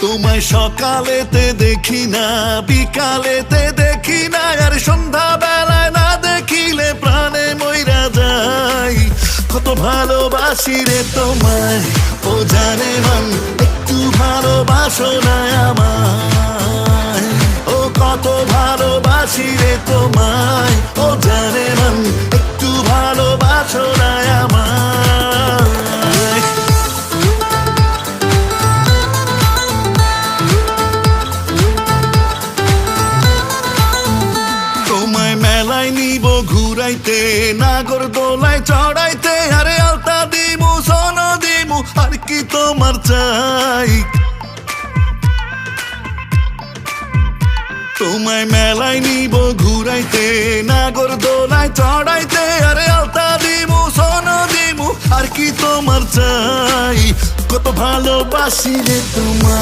তোমায় সকালেতে দেখি না, বিকালেতে দেখি না, আর সন্ধ্যা বেলায় না দেখিলে প্রাণে মইরা যাই। কত ভালোবাসি রে তোমায়, ও জানে মন, একটু ভালোবাসো না আমায়। ও কত ভালোবাসি রে তোমায়, ও জানে মন, একটু ভালোবাসো না আমায়। তোমায় মেলায় নিব ঘুরাইতে, নাগর দোলায় চড়াইতে, আরে আলতা দিমু সোন দিমু, আর কি তোমার চাই। তোমায় মেলায় নিব ঘুরাইতে, নাগর দোলায় চড়াইতে, আরে আলতা দিমু সোন দিমু, আর কি তোমার চাই। কত ভালোবাসি রে তোমায়।